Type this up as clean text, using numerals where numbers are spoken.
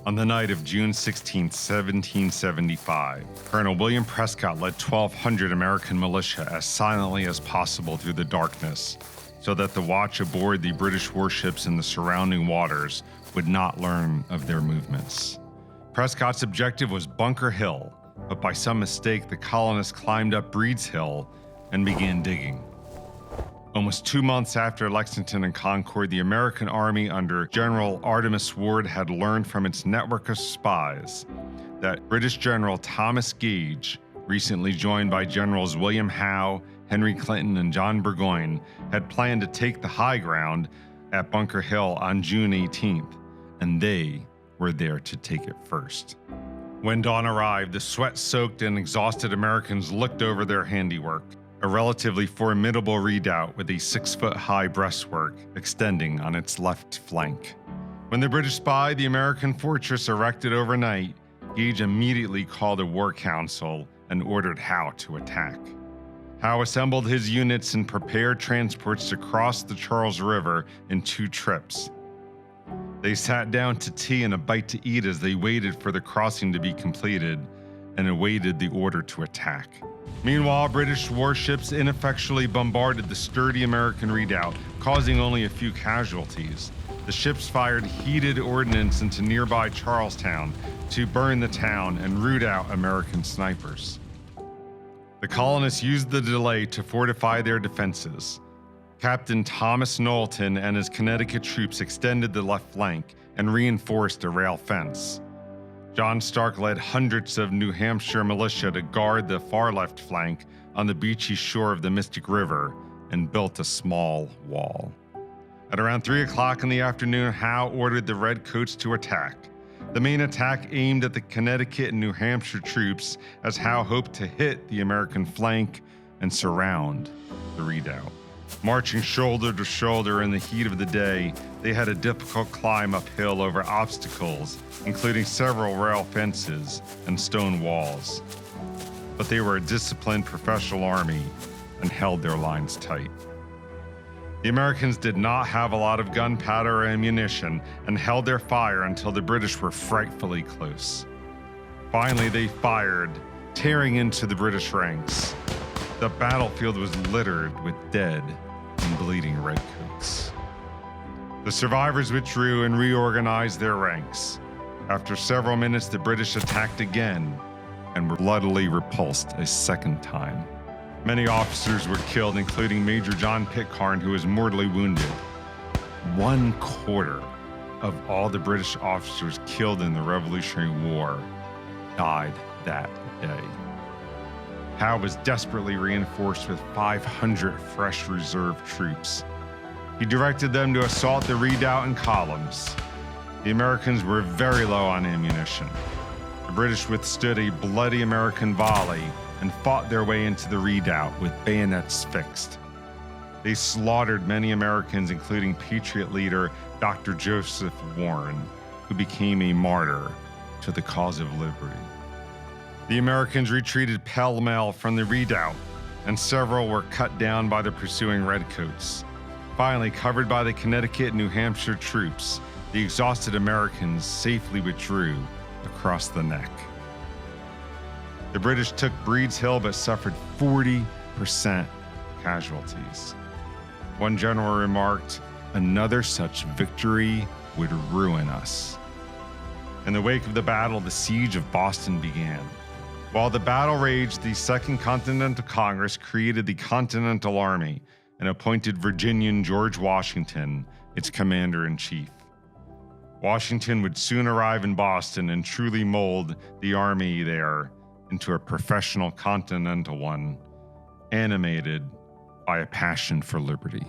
On the night of June 16, 1775, Colonel William Prescott led 1,200 American militia as silently as possible through the darkness, so that the watch aboard the British warships in the surrounding waters would not learn of their movements. Prescott's objective was Bunker Hill, but by some mistake the colonists climbed up Breed's Hill and began digging. Almost 2 months after Lexington and Concord, the American Army under General Artemas Ward had learned from its network of spies that British General Thomas Gage, recently joined by Generals William Howe, Henry Clinton, and John Burgoyne, had planned to take the high ground at Bunker Hill on June 18th, and they were there to take it first. When dawn arrived, the sweat-soaked and exhausted Americans looked over their handiwork, a relatively formidable redoubt with a 6-foot-high breastwork extending on its left flank. When the British spied the American fortress erected overnight, Gage immediately called a war council and ordered Howe to attack. Howe assembled his units and prepared transports to cross the Charles River in 2 trips. They sat down to tea and a bite to eat as they waited for the crossing to be completed and awaited the order to attack. Meanwhile, British warships ineffectually bombarded the sturdy American redoubt, causing only a few casualties. The ships fired heated ordnance into nearby Charlestown to burn the town and root out American snipers. The colonists used the delay to fortify their defenses. Captain Thomas Knowlton and his Connecticut troops extended the left flank and reinforced a rail fence. John Stark led hundreds of New Hampshire militia to guard the far left flank on the beachy shore of the Mystic River and built a small wall. At around 3 o'clock in the afternoon, Howe ordered the Redcoats to attack. The main attack aimed at the Connecticut and New Hampshire troops as Howe hoped to hit the American flank and surround the redoubt. Marching shoulder to shoulder in the heat of the day, they had a difficult climb uphill over obstacles, including several rail fences and stone walls. But they were a disciplined professional army and held their lines tight. The Americans did not have a lot of gunpowder or ammunition and held their fire until the British were frightfully close. Finally, they fired, tearing into the British ranks. The battlefield was littered with dead and bleeding redcoats. The survivors withdrew and reorganized their ranks. After several minutes, the British attacked again and were bloodily repulsed a second time. Many officers were killed, including Major John Pitcairn, who was mortally wounded. 1/4 of all the British officers killed in the Revolutionary War died that day. Howe was desperately reinforced with 500 fresh reserve troops. He directed them to assault the redoubt in columns. The Americans were very low on ammunition. The British withstood a bloody American volley and fought their way into the redoubt with bayonets fixed. They slaughtered many Americans, including Patriot leader Dr. Joseph Warren, who became a martyr to the cause of liberty. The Americans retreated pell-mell from the redoubt, and several were cut down by the pursuing redcoats. Finally, covered by the Connecticut and New Hampshire troops, the exhausted Americans safely withdrew across the neck. The British took Breed's Hill but suffered 40% casualties. One general remarked, "Another such victory would ruin us." In the wake of the battle, the siege of Boston began. While the battle raged, the Second Continental Congress created the Continental Army and appointed Virginian George Washington its commander-in-chief. Washington would soon arrive in Boston and truly mold the army there into a professional continental one, animated by a passion for liberty.